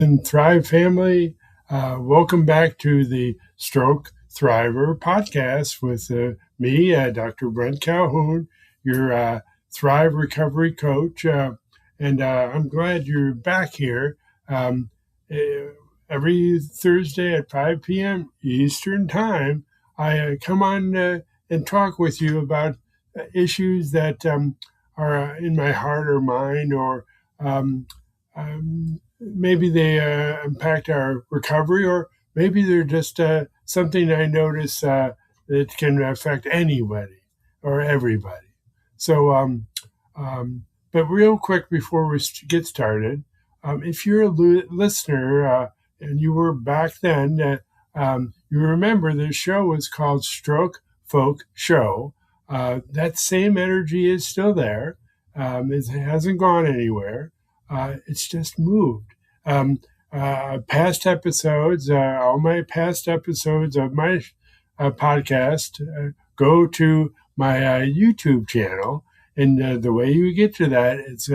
And Thrive family, welcome back to the Stroke Thriver podcast with me, Dr. Brent Calhoun, your Thrive recovery coach. And I'm glad you're back here. Um, every Thursday at 5 p.m. Eastern Time, I come on and talk with you about issues that are in my heart or mind, or maybe they impact our recovery, or maybe they're just something I notice that can affect anybody or everybody. So, but real quick before we get started, if you're a listener and you were back then, you remember the show was called Stroke Folk Show. That same energy is still there. It hasn't gone anywhere. It's just moved. Past episodes, all my past episodes of my podcast, go to my YouTube channel. And the way you get to that, it's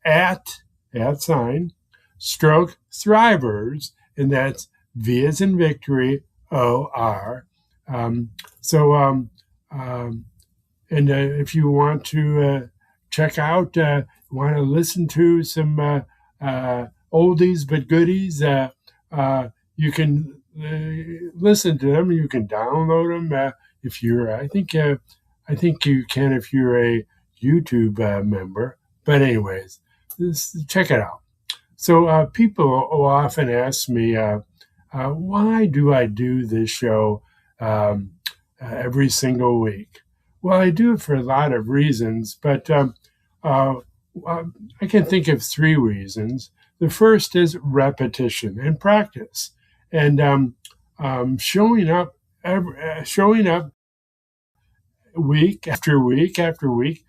at sign Stroke Thrivors, and that's V as in victory, O-R. And if you want to check out, want to listen to some oldies but goodies, you can listen to them. You can download them if you're. I think you can if you're a YouTube member. But anyways, check it out. So people will often ask me, why do I do this show every single week? Well, I do it for a lot of reasons, but I can think of three reasons. The first is repetition and practice, and showing up week after week after week.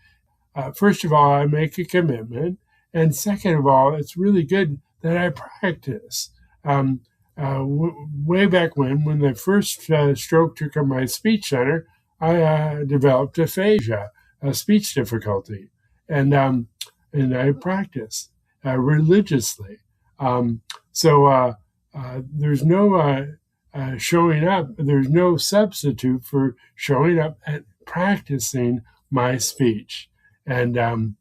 First of all, I make a commitment, and second of all, it's really good that I practice. Way back when the first stroke took on my speech center, I developed aphasia, a speech difficulty, and I practice religiously. So there's no showing up. There's no substitute for showing up and practicing my speech, and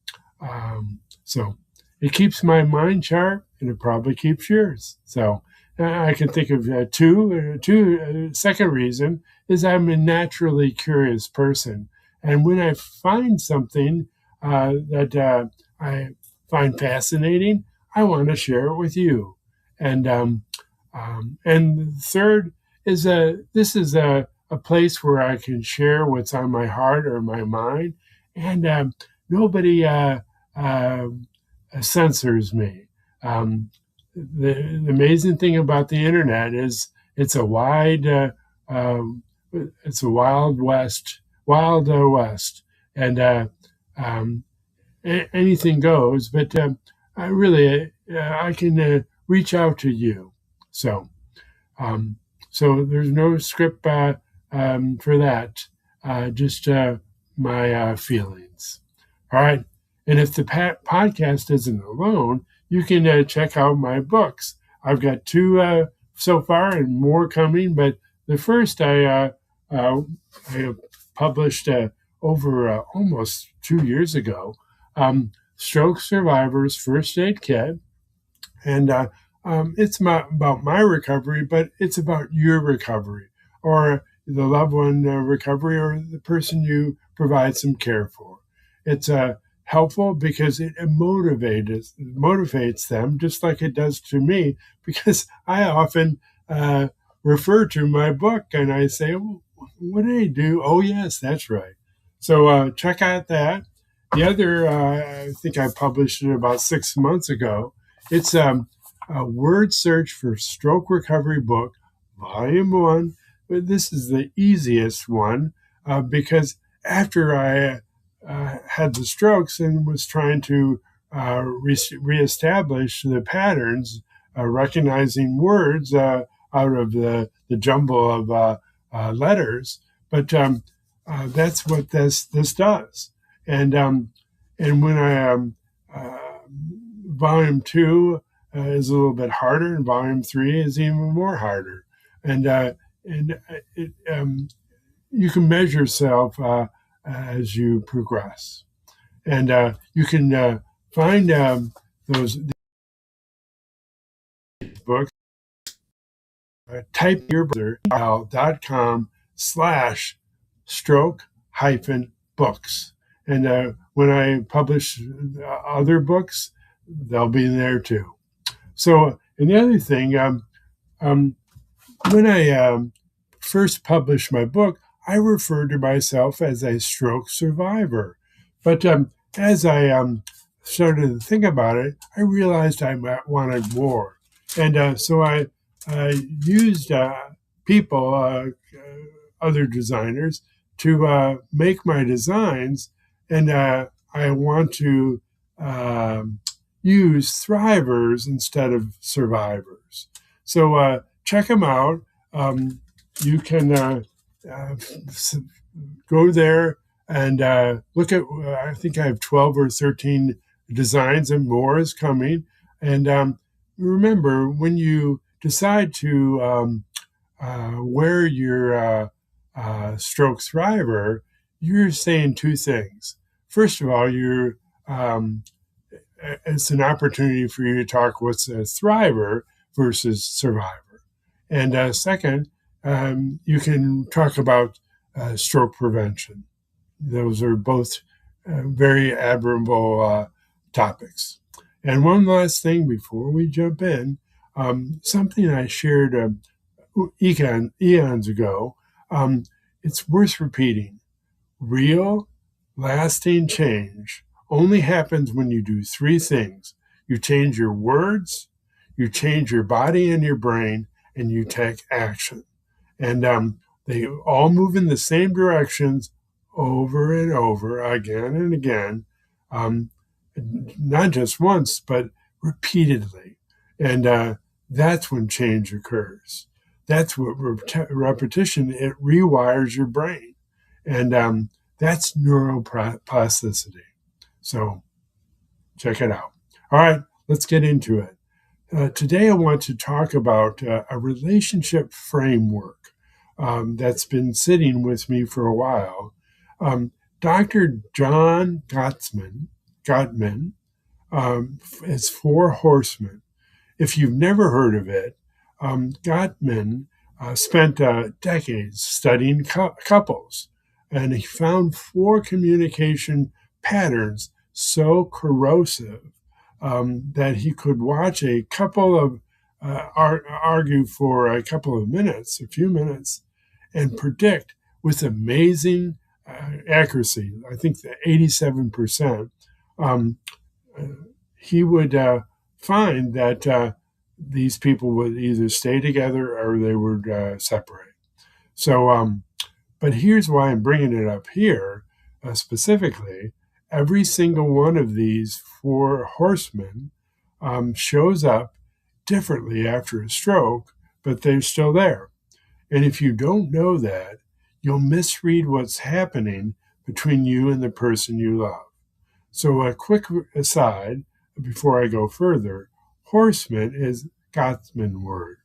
so it keeps my mind sharp, and it probably keeps yours. So I can think of two. Second reason is I'm a naturally curious person, and when I find something that I find fascinating, I want to share it with you. And third is this is a place where I can share what's on my heart or my mind, and nobody censors me. The amazing thing about the internet is it's a wild west, and anything goes. But I can reach out to you. So there's no script for that. Just my feelings. All right. And if the podcast isn't alone, you can check out my books. I've got two so far and more coming, but the first I published over almost 2 years ago, Stroke Survivors First Aid Kit. And it's about my recovery, but it's about your recovery, or the loved one recovery, or the person you provide some care for. It's helpful because it motivates them, just like it does to me, because I often refer to my book and I say, well, what did I do? Oh, yes, that's right. So check out that. The other, I think I published it about 6 months ago. It's a word search for stroke recovery book, volume 1. But this is the easiest one because after I had the strokes and was trying to reestablish the patterns, recognizing words out of the jumble of letters. But that's what this does. And when I volume 2 is a little bit harder, and volume 3 is even more harder. And you can measure yourself as you progress. And you can find those books. Type your brother.com/stroke-books. And when I publish other books, they'll be there too. So, and the other thing, when I first published my book, I referred to myself as a stroke survivor. But as I started to think about it, I realized I wanted more. And so I used people, other designers, to make my designs. And I want to use thrivers instead of survivors. So check them out. You can go there and look at, I think I have 12 or 13 designs, and more is coming. And remember, when you decide to wear your Stroke Thriver, you're saying two things. First of all, it's an opportunity for you to talk what's a thriver versus survivor. And second, you can talk about stroke prevention. Those are both very admirable topics. And one last thing before we jump in, something I shared eons ago, it's worth repeating. Real, lasting change only happens when you do three things. You change your words, you change your body and your brain, and you take action. And they all move in the same directions over and over, again and again, not just once, but repeatedly. And that's when change occurs. That's what repetition, it rewires your brain. And that's neuroplasticity. So check it out. All right, let's get into it. Today I want to talk about a relationship framework that's been sitting with me for a while. Dr. John Gottman is Four Horsemen. If you've never heard of it, Gottman spent decades studying couples, and he found four communication patterns so corrosive that he could watch a couple of argue for a couple of minutes, a few minutes, and predict with amazing accuracy, I think the 87%, he would find that these people would either stay together or they would separate. So, but here's why I'm bringing it up here specifically. Every single one of these four horsemen shows up differently after a stroke, but they're still there. And if you don't know that, you'll misread what's happening between you and the person you love. So a quick aside before I go further, horseman is Gottman word,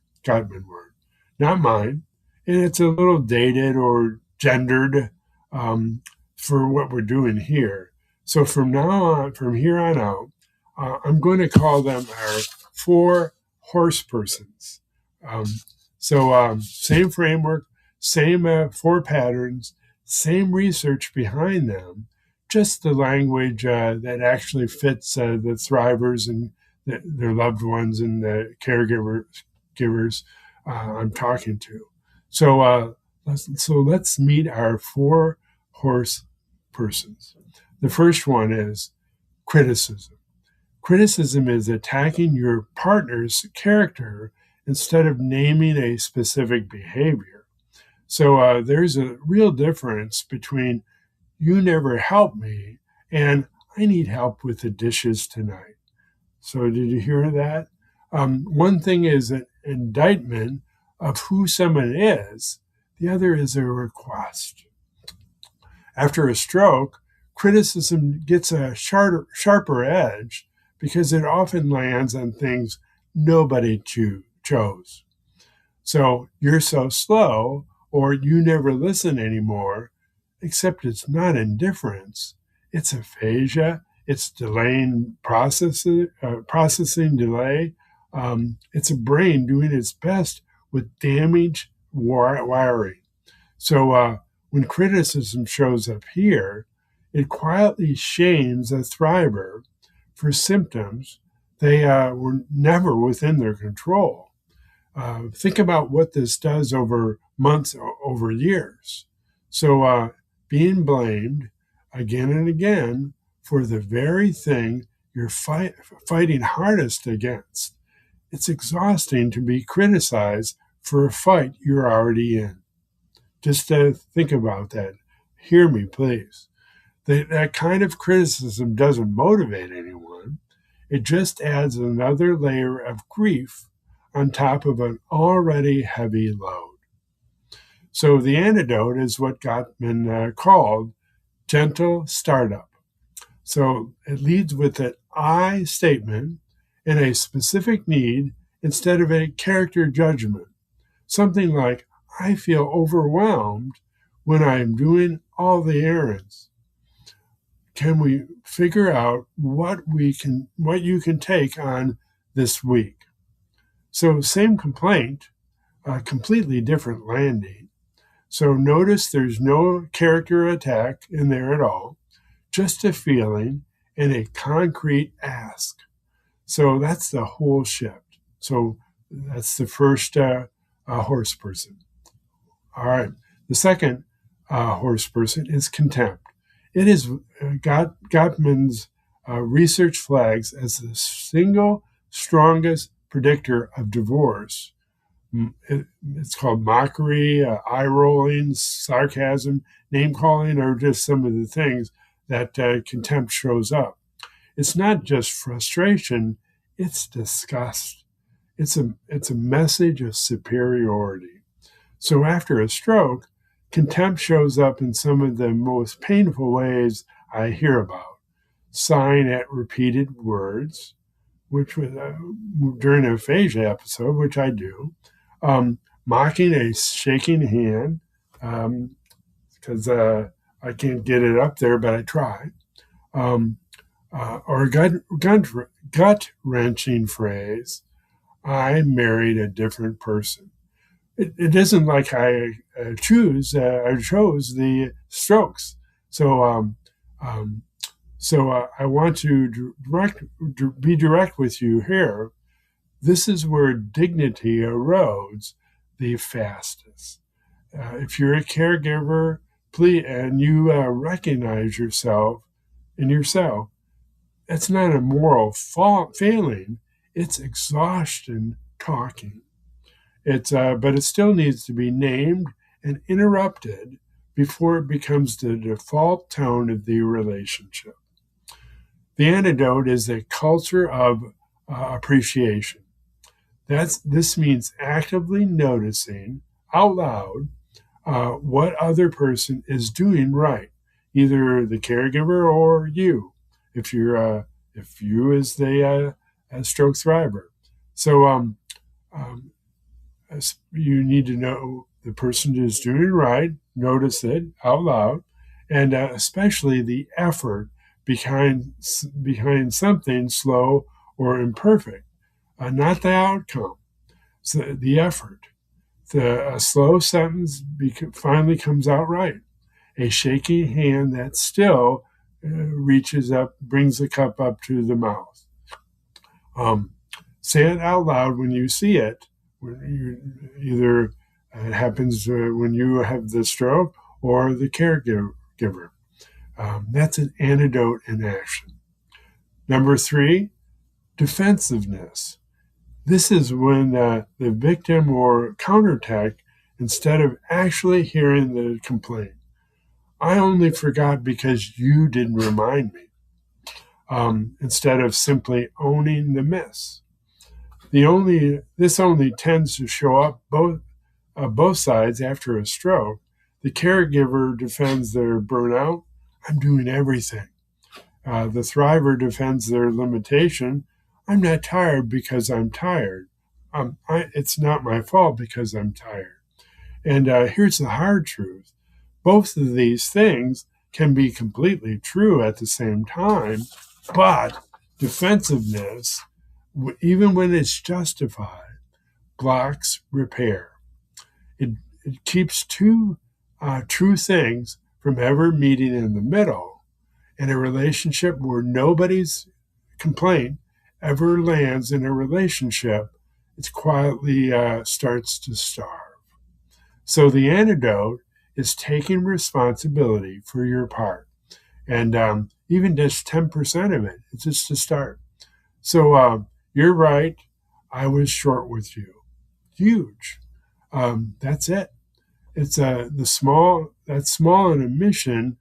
not mine. And it's a little dated or gendered for what we're doing here. So from here on out, I'm going to call them our four horse persons. Same framework, same four patterns, same research behind them, just the language that actually fits the thrivers and their loved ones and the caregivers I'm talking to. So let's meet our four horse persons. The first one is criticism. Criticism is attacking your partner's character instead of naming a specific behavior. So there's a real difference between you never help me and I need help with the dishes tonight. So did you hear that? One thing is an indictment of who someone is. The other is a request. After a stroke, criticism gets a sharper edge because it often lands on things nobody chose. So you're so slow, or you never listen anymore, except it's not indifference. It's aphasia. It's delaying processing delay. It's a brain doing its best with damaged wiring. So when criticism shows up here, it quietly shames a thriver for symptoms they were never within their control. Think about what this does over months, over years. So being blamed again and again for the very thing you're fighting hardest against. It's exhausting to be criticized for a fight you're already in. Just think about that. Hear me, please. That kind of criticism doesn't motivate anyone. It just adds another layer of grief on top of an already heavy load. So the antidote is what Gottman called gentle startup. So it leads with an I statement and a specific need instead of a character judgment. Something like, I feel overwhelmed when I'm doing all the errands. Can we figure out what you can take on this week? So same complaint, completely different landing. So notice there's no character attack in there at all, just a feeling and a concrete ask. So that's the whole shift. So that's the first horse person. All right. The second horse person is contempt. It is Gottman's research flags as the single strongest predictor of divorce. It's called mockery, eye rolling, sarcasm, name calling are just some of the things that contempt shows up. It's not just frustration, it's disgust. It's a message of superiority. So after a stroke, contempt shows up in some of the most painful ways I hear about. Sighing at repeated words, which was during an aphasia episode, which I do. Mocking a shaking hand, because I can't get it up there, but I try. Or a gut-wrenching phrase, I married a different person. It isn't like I chose the strokes. So I want to be direct with you here. This is where dignity erodes the fastest. If you're a caregiver, please, and you recognize yourself, that's not a moral failing. It's exhaustion talking. But it still needs to be named and interrupted before it becomes the default tone of the relationship. The antidote is a culture of appreciation. This means actively noticing out loud what other person is doing right, either the caregiver or you, if you is the stroke thriver. So you need to know the person is doing right, notice it out loud, and especially the effort behind something slow or imperfect, not the outcome. So the effort. A slow sentence finally comes out right. A shaky hand that still reaches up, brings the cup up to the mouth. Say it out loud when you see it. Either it happens when you have the stroke or the caregiver. That's an antidote in action. Number 3, defensiveness. This is when the victim or counterattack instead of actually hearing the complaint. I only forgot because you didn't remind me. Instead of simply owning the miss. This only tends to show up both sides after a stroke. The caregiver defends their burnout. I'm doing everything. The thriver defends their limitation. I'm not tired because I'm tired. It's not my fault because I'm tired. And here's the hard truth. Both of these things can be completely true at the same time, but defensiveness, even when it's justified, blocks repair. It keeps two true things from ever meeting in the middle in a relationship where nobody's complaint ever lands in a relationship. It quietly starts to starve. So the antidote is taking responsibility for your part. And even just 10% of it, it's just a start. So you're right. I was short with you. Huge. That's it. It's that small an omission,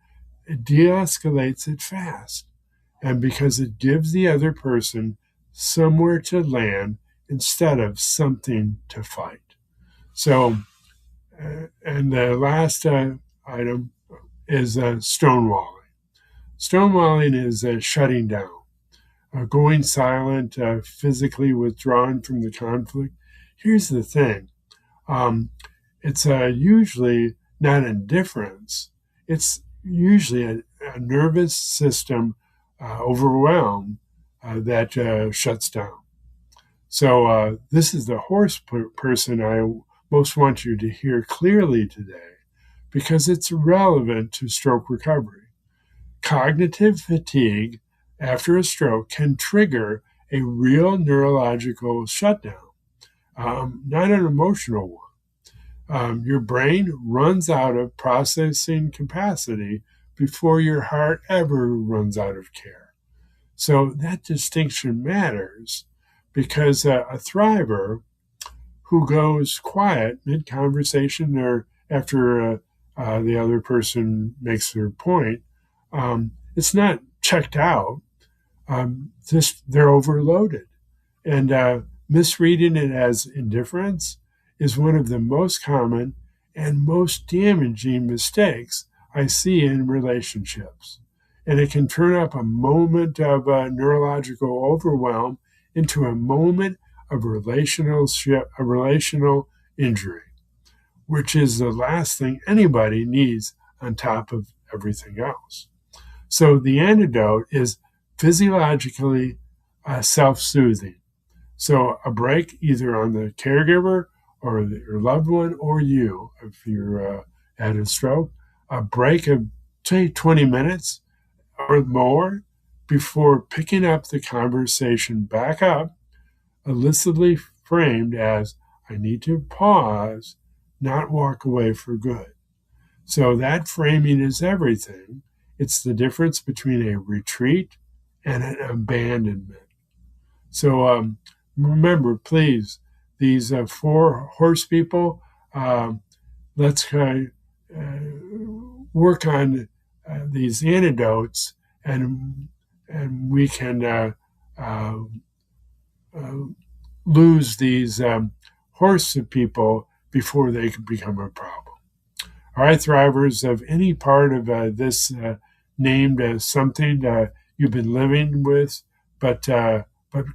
it de-escalates it fast. And because it gives the other person somewhere to land instead of something to fight. So, and the last item is stonewalling. Stonewalling is shutting down, going silent, physically withdrawn from the conflict. Here's the thing. It's usually not indifference. It's usually a nervous system overwhelmed that shuts down. So this is the horse person I most want you to hear clearly today because it's relevant to stroke recovery. Cognitive fatigue after a stroke can trigger a real neurological shutdown, not an emotional one. Your brain runs out of processing capacity before your heart ever runs out of care. So that distinction matters because a thriver who goes quiet mid-conversation or after the other person makes their point, it's not checked out. Just they're overloaded. And misreading it as indifference is one of the most common and most damaging mistakes I see in relationships. And it can turn up a moment of neurological overwhelm into a moment of relational injury, which is the last thing anybody needs on top of everything else. So the antidote is physiologically self-soothing. So a break either on the caregiver or your loved one or you, if you're at a stroke, a break of, say, 20 minutes or more before picking up the conversation back up, illicitly framed as, I need to pause, not walk away for good. So that framing is everything. It's the difference between a retreat and an abandonment. So remember, please, these four horse people, let's work on these antidotes, and we can lose these horse people before they can become a problem. All right, Thrivers, of any part of this named as something you've been living with, but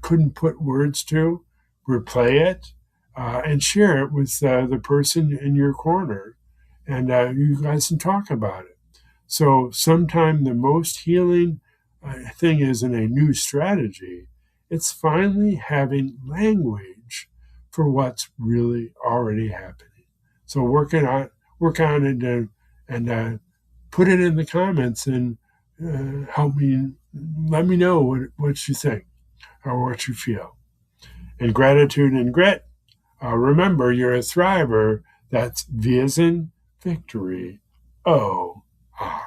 couldn't put words to, replay it and share it with the person in your corner, and you guys can talk about it. So sometime the most healing thing isn't a new strategy. It's finally having language for what's really already happening. So work on it and put it in the comments and help me. Let me know what you think or what you feel. And gratitude and grit. Remember, you're a thriver. That's V as in victory. O-R.